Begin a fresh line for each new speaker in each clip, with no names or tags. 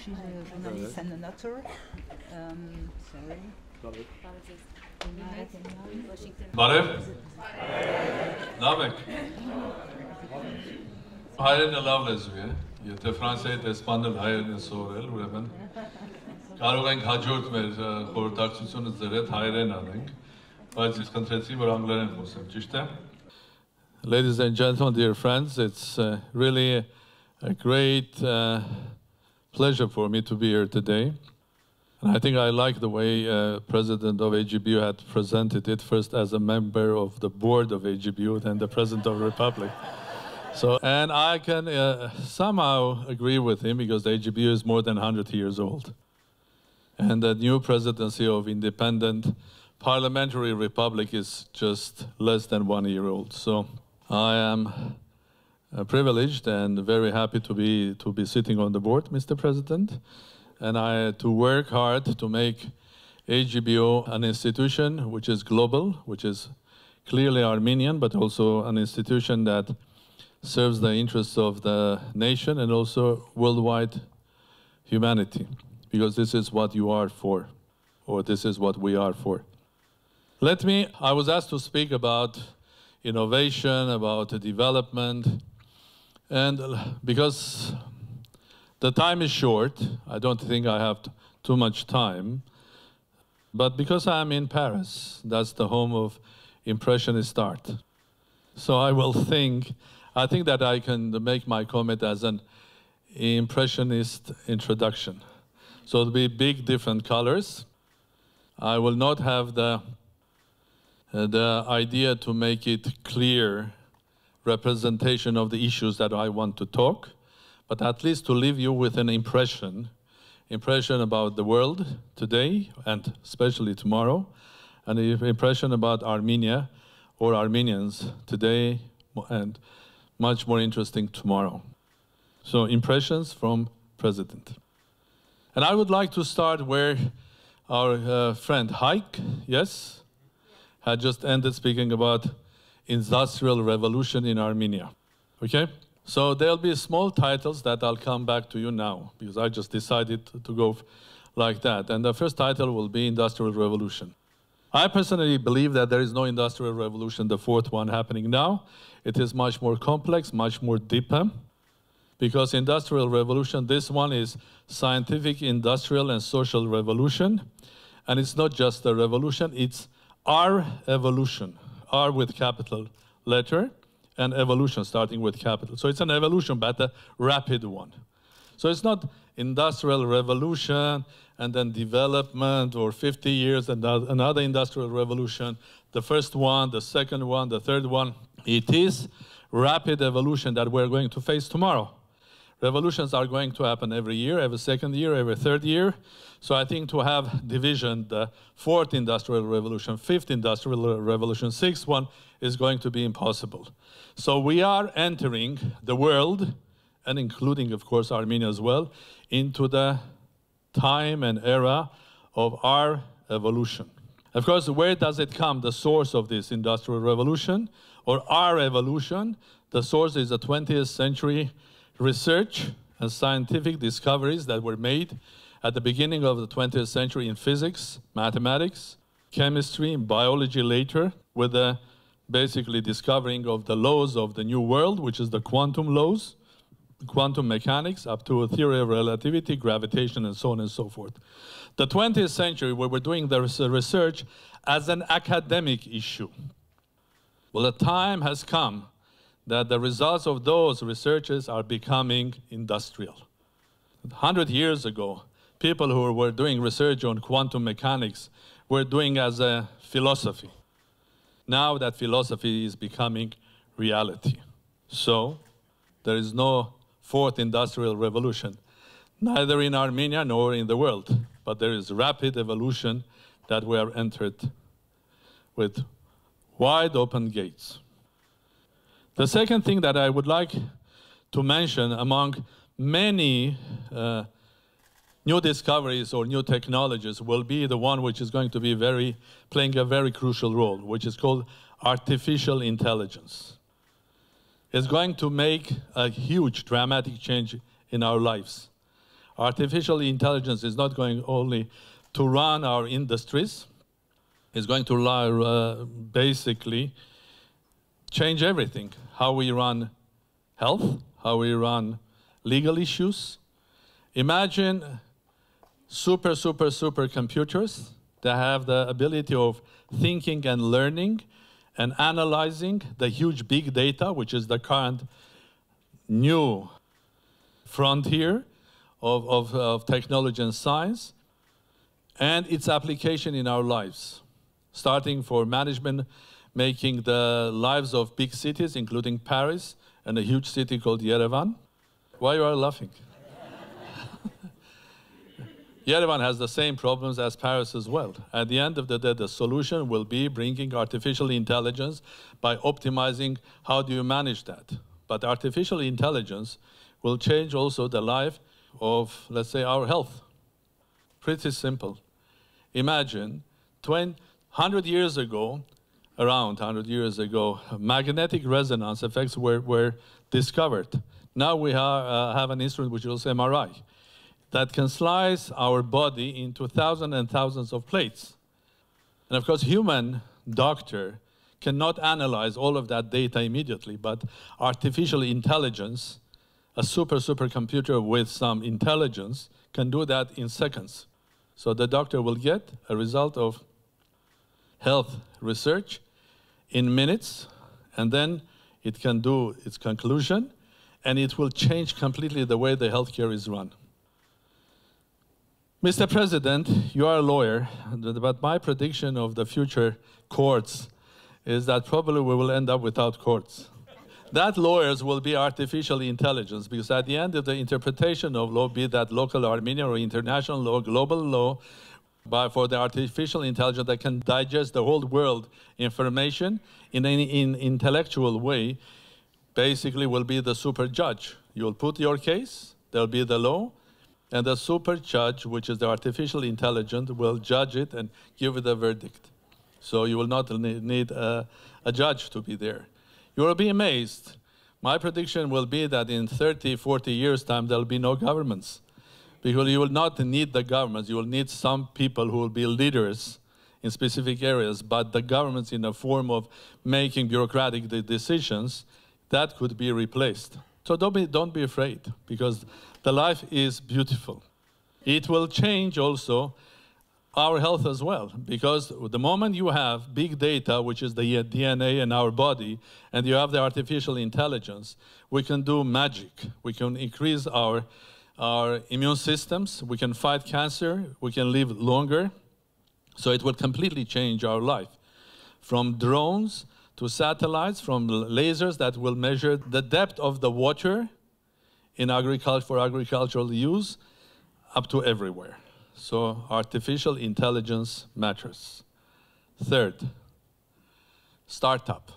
She's a journalist and an author.
Բարև, լավ եք, հայերենը լավ լեզու է, եթե Ֆրանսիայի տեսպանել հայերեն է սովորել, ուրեմն կարող ենք հաջորդ մեր խորհրդակցությունը ձեր հետ հայերեն անենք, բայց ես խնդրեցի, որ անգլերեն խոսեմ, ճիշտ է? Ladies and gentlemen, dear friends, it's really a great pleasure for me to be here today. And I think I like the way President of AGBU had presented it, first as a member of the board of AGBU, then the President of the Republic. So, and I can somehow agree with him because the AGBU is more than 100 years old. And the new presidency of independent parliamentary republic is just less than 1 year old. So I am privileged and very happy to be sitting on the board, Mr. President, and to work hard to make AGBO an institution which is global, which is clearly Armenian, but also an institution that serves the interests of the nation and also worldwide humanity, because this is what you are for, or this is what we are for. I was asked to speak about innovation, about development, and because the time is short, I don't think I have too much time, but because I'm in Paris, that's the home of Impressionist art. So I think that I can make my comment as an Impressionist introduction. So it'll be big different colors. I will not have the idea to make it clear representation of the issues that I want to talk, but at least to leave you with an impression about the world today and especially tomorrow, and an impression about Armenia or Armenians today and much more interesting tomorrow. So impressions from President. And I would like to start where our friend Haik, yes, had just ended speaking about industrial revolution in Armenia, okay? So there'll be small titles that I'll come back to you now, because I just decided to go like that. And the first title will be Industrial Revolution. I personally believe that there is no industrial revolution, the fourth one happening now. It is much more complex, much more deeper, because industrial revolution, this one is scientific, industrial, and social revolution. And it's not just a revolution, it's our evolution. R with capital letter, and evolution starting with capital. So it's an evolution, but a rapid one. So it's not industrial revolution and then development or 50 years and another industrial revolution, the first one, the second one, the third one. It is rapid evolution that we're going to face tomorrow. Revolutions are going to happen every year, every second year, every third year. So I think to have division, the fourth industrial revolution, fifth industrial revolution, sixth one is going to be impossible. So we are entering the world, and including, of course, Armenia as well, into the time and era of our evolution. Of course, where does it come, the source of this industrial revolution, or our evolution? The source is the 20th century research and scientific discoveries that were made at the beginning of the 20th century in physics, mathematics, chemistry, and biology later, with the basically discovering of the laws of the new world, which is the quantum laws, quantum mechanics, up to a theory of relativity, gravitation, and so on and so forth. The 20th century, we were doing the research as an academic issue. Well, the time has come that the results of those researches are becoming industrial. 100 years ago, people who were doing research on quantum mechanics were doing as a philosophy. Now that philosophy is becoming reality. So there is no fourth industrial revolution, neither in Armenia nor in the world, but there is rapid evolution that we have entered with wide open gates. The second thing that I would like to mention among many new discoveries or new technologies will be the one which is going to be playing a very crucial role, which is called artificial intelligence. It's going to make a huge, dramatic change in our lives. Artificial intelligence is not going only to run our industries, it's going to basically change everything. How we run health, how we run legal issues. Imagine super computers that have the ability of thinking and learning and analyzing the huge big data, which is the current new frontier of technology and science, and its application in our lives, starting for management, making the lives of big cities, including Paris and a huge city called Yerevan. Why you are laughing? Yerevan has the same problems as Paris as well. At the end of the day, the solution will be bringing artificial intelligence by optimizing how do you manage that. But artificial intelligence will change also the life of, let's say, our health. Pretty simple. Imagine 100 years ago, around 100 years ago, magnetic resonance effects were discovered. Now we have an instrument which is MRI that can slice our body into thousands and thousands of plates. And of course, human doctor cannot analyze all of that data immediately, but artificial intelligence, a super computer with some intelligence, can do that in seconds. So the doctor will get a result of health research in minutes, and then it can do its conclusion, and it will change completely the way the healthcare is run. Mr. President, you are a lawyer, but my prediction of the future courts is that probably we will end up without courts. That lawyers will be artificial intelligence, because at the end of the interpretation of law, be that local Armenian or international law, global law, for the artificial intelligence that can digest the whole world information in an intellectual way, basically will be the super judge. You'll put your case, there'll be the law, and the super judge, which is the artificial intelligence, will judge it and give it a verdict. So you will not need a judge to be there. You will be amazed. My prediction will be that in 30, 40 years' time, there'll be no governments. Because you will not need the governments. You will need some people who will be leaders in specific areas, but the governments in the form of making bureaucratic decisions, that could be replaced. So don't be afraid, because the life is beautiful. It will change also our health as well, because the moment you have big data, which is the DNA in our body, and you have the artificial intelligence, we can do magic. We can increase our immune systems, we can fight cancer, we can live longer. So it will completely change our life. From drones to satellites, from lasers that will measure the depth of the water in agriculture for agricultural use, up to everywhere. So artificial intelligence matters. Third, startup.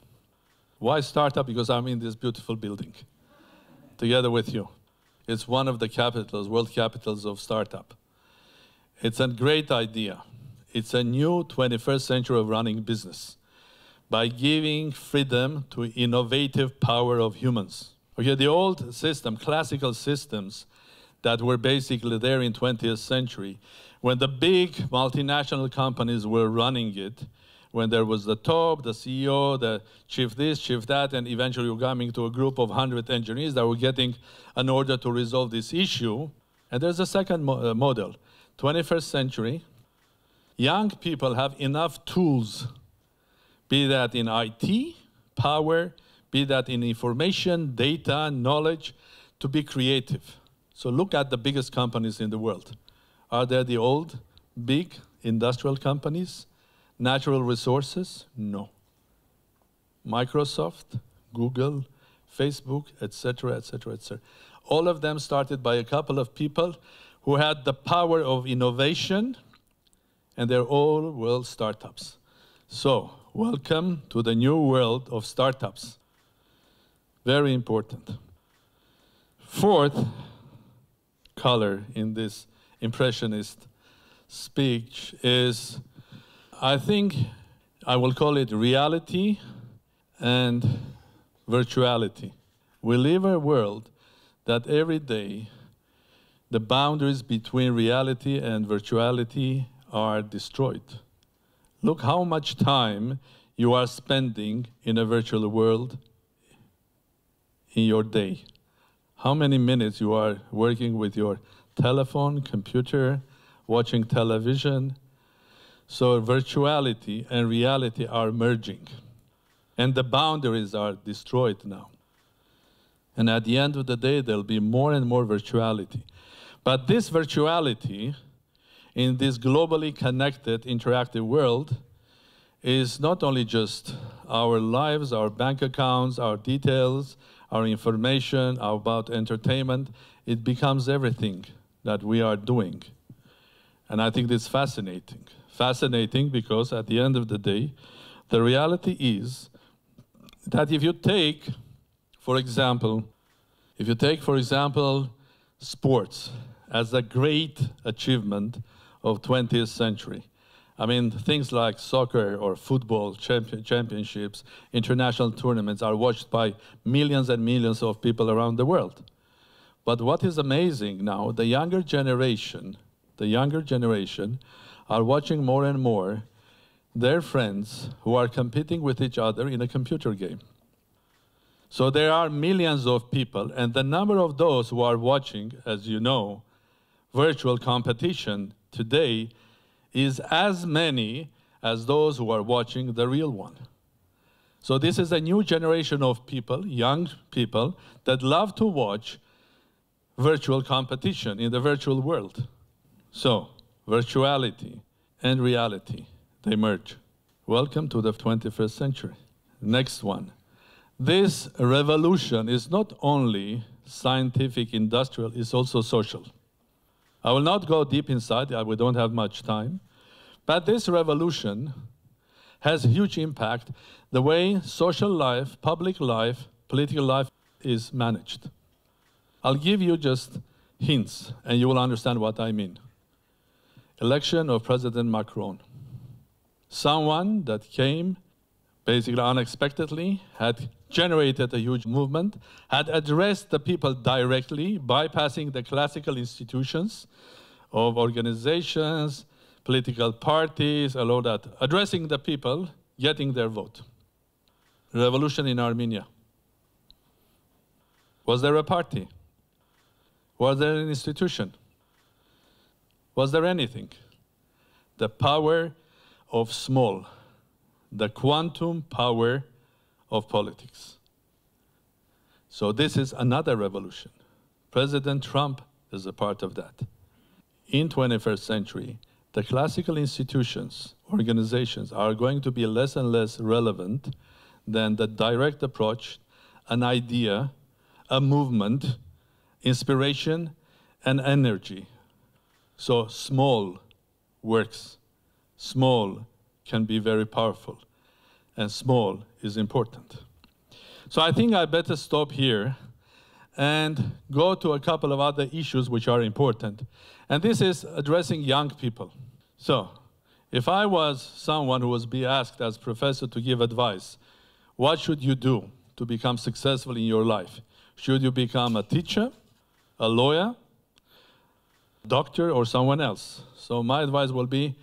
Why startup? Because I'm in this beautiful building together with you. It's one of the capitals, world capitals of startup. It's a great idea. It's a new 21st century of running business by giving freedom to innovative power of humans. Okay, the old system, classical systems that were basically there in 20th century, when the big multinational companies were running it, when there was the top, the CEO, the chief this, chief that, and eventually you're coming to a group of 100 engineers that were getting an order to resolve this issue. And there's a second model, 21st century. Young people have enough tools, be that in IT, power, be that in information, data, knowledge, to be creative. So look at the biggest companies in the world. Are they the old, big industrial companies? Natural resources? No. Microsoft, Google, Facebook, etc., etc., etc. All of them started by a couple of people who had the power of innovation, and they're all world startups. So, welcome to the new world of startups. Very important. Fourth color in this impressionist speech is, I think I will call it reality and virtuality. We live in a world that every day the boundaries between reality and virtuality are destroyed. Look how much time you are spending in a virtual world in your day. How many minutes you are working with your telephone, computer, watching television. So virtuality and reality are merging. And the boundaries are destroyed now. And at the end of the day, there'll be more and more virtuality. But this virtuality in this globally connected, interactive world is not only just our lives, our bank accounts, our details, our information about entertainment. It becomes everything that we are doing. And I think it's fascinating. Fascinating because at the end of the day, the reality is that if you take, for example, sports as a great achievement of 20th century. I mean, things like soccer or football championships, international tournaments are watched by millions and millions of people around the world. But what is amazing now, the younger generation are watching more and more their friends who are competing with each other in a computer game. So there are millions of people, and the number of those who are watching, as you know, virtual competition today is as many as those who are watching the real one. So this is a new generation of people, young people, that love to watch virtual competition in the virtual world. So, virtuality and reality, they merge. Welcome to the 21st century. Next one. This revolution is not only scientific, industrial, it's also social. I will not go deep inside, we don't have much time, but this revolution has a huge impact the way social life, public life, political life is managed. I'll give you just hints, and you will understand what I mean. Election of President Macron. Someone that came basically unexpectedly, had generated a huge movement, had addressed the people directly, bypassing the classical institutions of organizations, political parties, all that, addressing the people, getting their vote. Revolution in Armenia. Was there a party? Was there an institution? Was there anything? The power of small, the quantum power of politics. So this is another revolution. President Trump is a part of that. In 21st century, the classical institutions, organizations are going to be less and less relevant than the direct approach, an idea, a movement, inspiration, and energy. So small works. Small can be very powerful, and small is important. So I think I better stop here and go to a couple of other issues which are important. And this is addressing young people. So if I was someone who was being asked as professor to give advice, what should you do to become successful in your life? Should you become a teacher, a lawyer, doctor, or someone else? So my advice will be,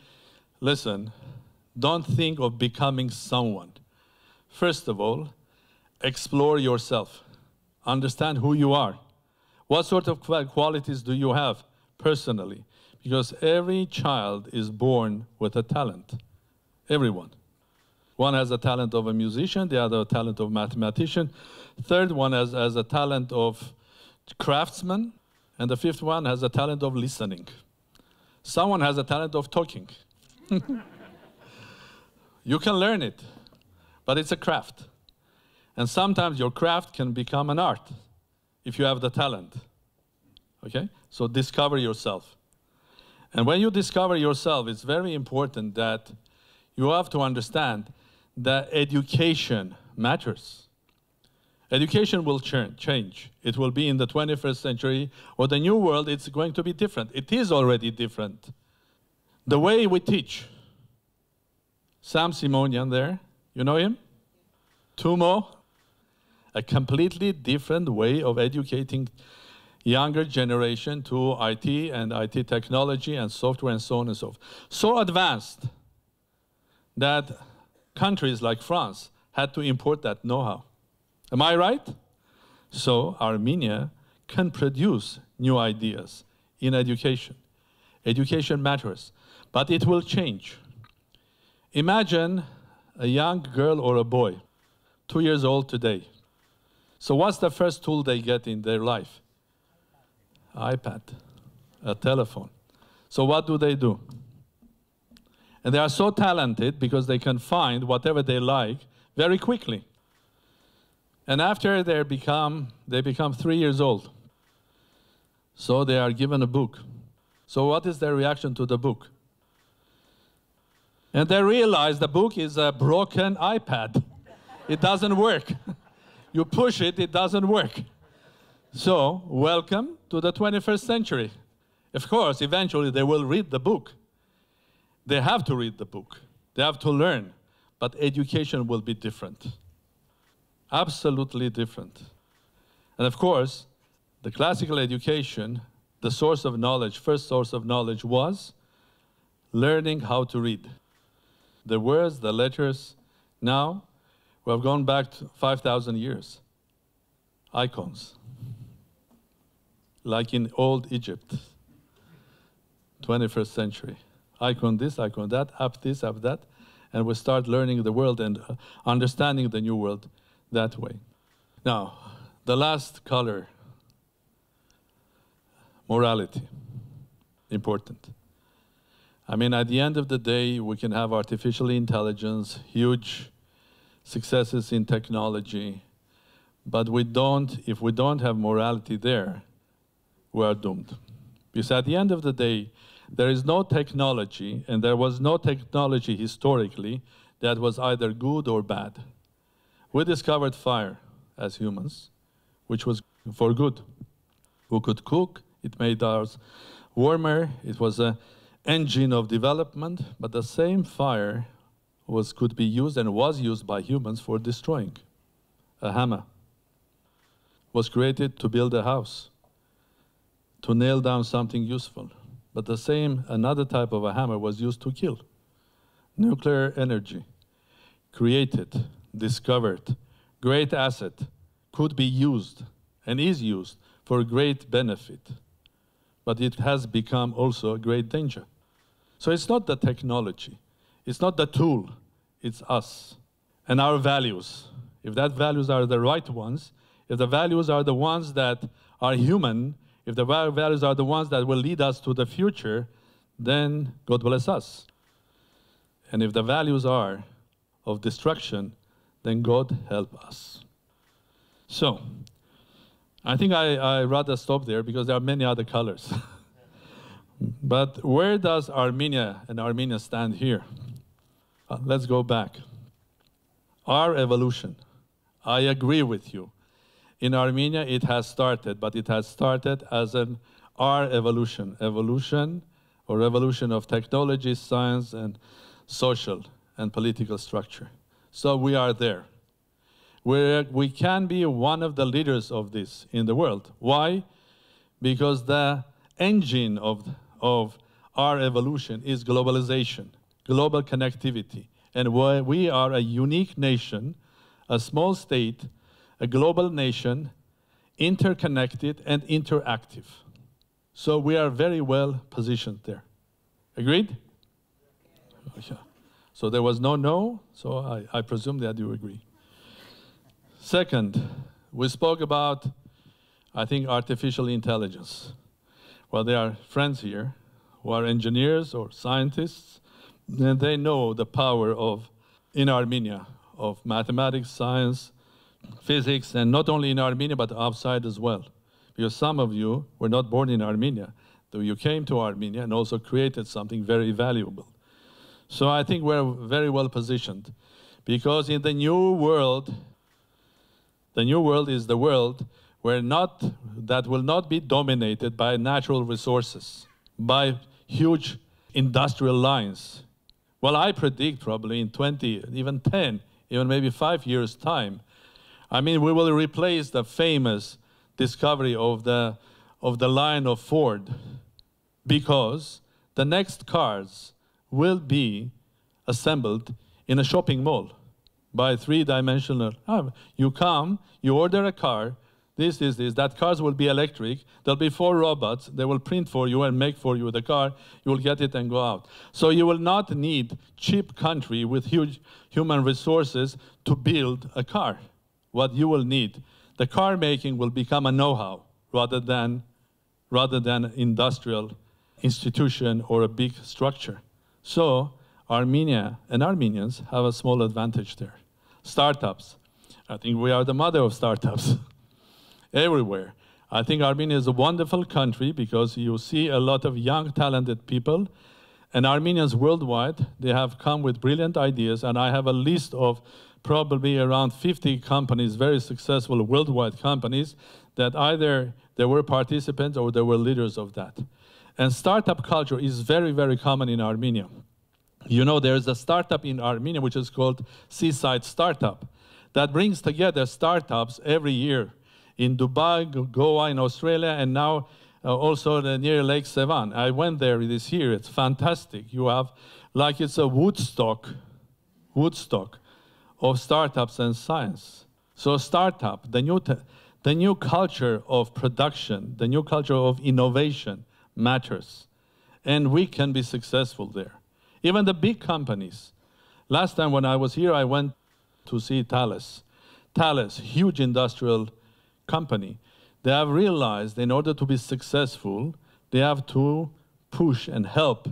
listen, don't think of becoming someone. First of all, explore yourself. Understand who you are. What sort of qualities do you have personally? Because every child is born with a talent. Everyone. One has a talent of a musician, the other a talent of a mathematician, third one has a talent of craftsman, and the fifth one has a talent of listening. Someone has a talent of talking. You can learn it, but it's a craft. And sometimes your craft can become an art if you have the talent. Okay? So discover yourself. And when you discover yourself, it's very important that you have to understand that education matters. Education will change. It will be in the 21st century or the new world, it's going to be different. It is already different. The way we teach. Sam Simonian there, you know him? Tumo, a completely different way of educating younger generation to IT and IT technology and software and so on and so forth. So advanced that countries like France had to import that know-how. Am I right? So Armenia can produce new ideas in education. Education matters, but it will change. Imagine a young girl or a boy, 2 years old today. So what's the first tool they get in their life? iPad, a telephone. So what do? And they are so talented because they can find whatever they like very quickly. And after they become 3 years old. So they are given a book. So what is their reaction to the book? And they realize the book is a broken iPad. It doesn't work. You push it, it doesn't work. So, welcome to the 21st century. Of course, eventually they will read the book. They have to read the book. They have to learn. But education will be different. Absolutely different. And of course, the classical education, the source of knowledge, first source of knowledge was learning how to read. The words, the letters. Now, we have gone back to 5,000 years. Icons. Like in old Egypt, 21st century. Icon this, icon that, up this, up that. And we start learning the world and understanding the new world that way. Now, the last color, morality, important. I mean, at the end of the day, we can have artificial intelligence, huge successes in technology, but if we don't have morality there, we are doomed. Because at the end of the day, there is no technology, and there was no technology historically that was either good or bad. We discovered fire as humans, which was for good. We could cook, it made ours warmer, it was an engine of development, but the same fire could be used and was used by humans for destroying. A hammer was created to build a house, to nail down something useful. But the same, another type of a hammer was used to kill. Nuclear energy, created, discovered, great asset, could be used and is used for great benefit. But it has become also a great danger. So it's not the technology, it's not the tool, it's us and our values. If that values are the right ones, if the values are the ones that are human, if the values are the ones that will lead us to the future, then God bless us. And if the values are of destruction, then God help us. So, I think I rather stop there because there are many other colors. But where does Armenia and Armenia stand here? Let's go back. Our evolution. I agree with you. In Armenia, it has started, but it has started as our evolution or revolution of technology, science, and social and political structure. So we are there. We can be one of the leaders of this in the world. Why? Because the engine of our evolution is globalization, global connectivity. And we are a unique nation, a small state, a global nation, interconnected and interactive. So we are very well positioned there. Agreed? Yeah. So there was no, so I presume that you agree. Second, we spoke about, I think, artificial intelligence. Well, there are friends here who are engineers or scientists, and they know the power in Armenia, of mathematics, science, physics, and not only in Armenia, but outside as well. Because some of you were not born in Armenia, though you came to Armenia and also created something very valuable. So I think we're very well positioned. Because in the new world is the world where that will not be dominated by natural resources, by huge industrial lines. Well, I predict probably in 20, even 10, even maybe 5 years' time, I mean, we will replace the famous discovery of the line of Ford, because the next cars will be assembled in a shopping mall by three-dimensional. You come, you order a car, this, that cars will be electric, there'll be 4 robots, they will print for you and make for you the car, you will get it and go out. So you will not need cheap country with huge human resources to build a car. What you will need, the car making will become a know-how rather than industrial institution or a big structure. So Armenia and Armenians have a small advantage there. Startups. I think we are the mother of startups everywhere. I think Armenia is a wonderful country because you see a lot of young, talented people, and Armenians worldwide, they have come with brilliant ideas, and I have a list of probably around 50 companies, very successful worldwide companies, that either they were participants or they were leaders of that. And startup culture is very, very common in Armenia. You know, there's a startup in Armenia which is called Seaside Startup that brings together startups every year in Dubai, Goa, in Australia, and now also near Lake Sevan. I went there this year. It's fantastic. You have, like it's a Woodstock of startups and science. So startup, the new culture of production, the new culture of innovation matters. And we can be successful there. Even the big companies. Last time when I was here, I went to see Thales. Thales, huge industrial company. They have realized in order to be successful, they have to push and help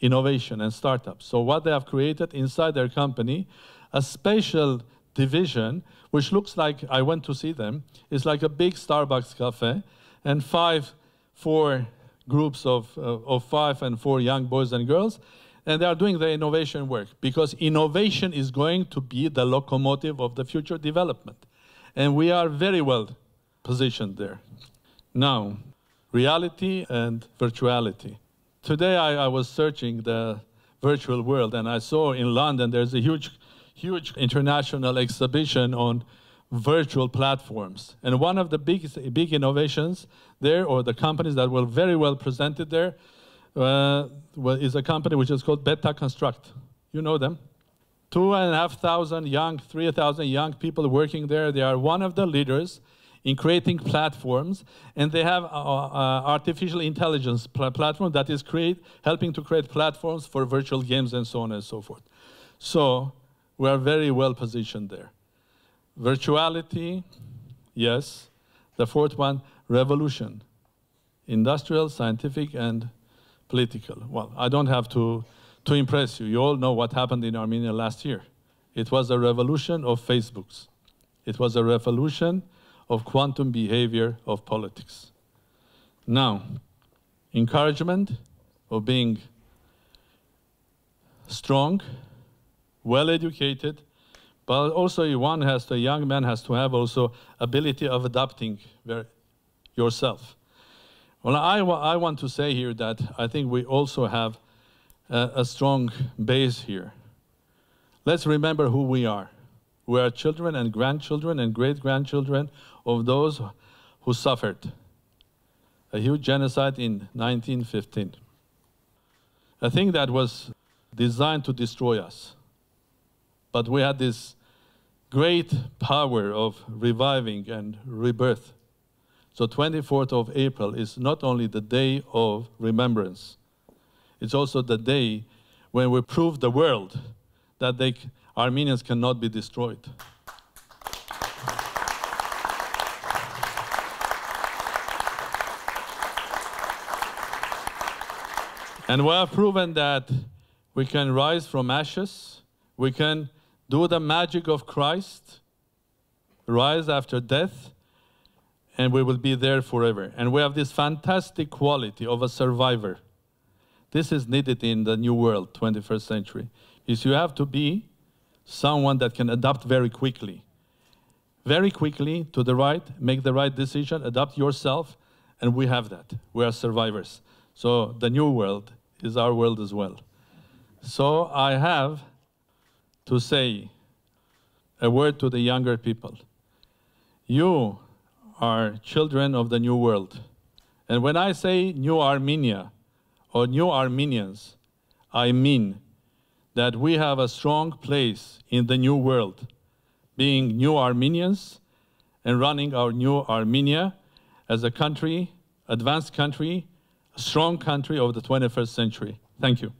innovation and startups. So what they have created inside their company, a special division, which looks like, I went to see them, it's like a big Starbucks cafe, and 4 groups of 5 and 4 young boys and girls, and they are doing the innovation work, because innovation is going to be the locomotive of the future development. And we are very well positioned there. Now, reality and virtuality. Today I was searching the virtual world, and I saw in London there's a huge international exhibition on virtual platforms. And one of the big innovations there, or the companies that were very well presented there, is a company which is called Beta Construct. You know them? 2,500 3,000 young people working there. They are one of the leaders in creating platforms, and they have artificial intelligence platform that is helping to create platforms for virtual games and so on and so forth. So we are very well positioned there. Virtuality, yes. The 4th one, revolution. Industrial, scientific, and political. Well, I don't have to impress you. You all know what happened in Armenia last year. It was a revolution of Facebooks. It was a revolution of quantum behavior of politics. Now, encouragement of being strong, well-educated, but also a young man has to have also ability of adapting yourself. Well, I want to say here that I think we also have a strong base here. Let's remember who we are. We are children and grandchildren and great-grandchildren of those who suffered a huge genocide in 1915. A thing that was designed to destroy us. But we had this great power of reviving and rebirth. So 24th of April is not only the day of remembrance, it's also the day when we prove the world that Armenians cannot be destroyed. And we have proven that we can rise from ashes, we can do the magic of Christ, rise after death, and we will be there forever. And we have this fantastic quality of a survivor. This is needed in the new world, 21st century, is you have to be someone that can adapt very quickly to the right, make the right decision, adapt yourself, and we have that. We are survivors. So the new world is our world as well. So I have to say a word to the younger people. You are children of the new world. And when I say new Armenia or new Armenians, I mean that we have a strong place in the new world, being new Armenians and running our new Armenia as a country, advanced country, a strong country of the 21st century. Thank you.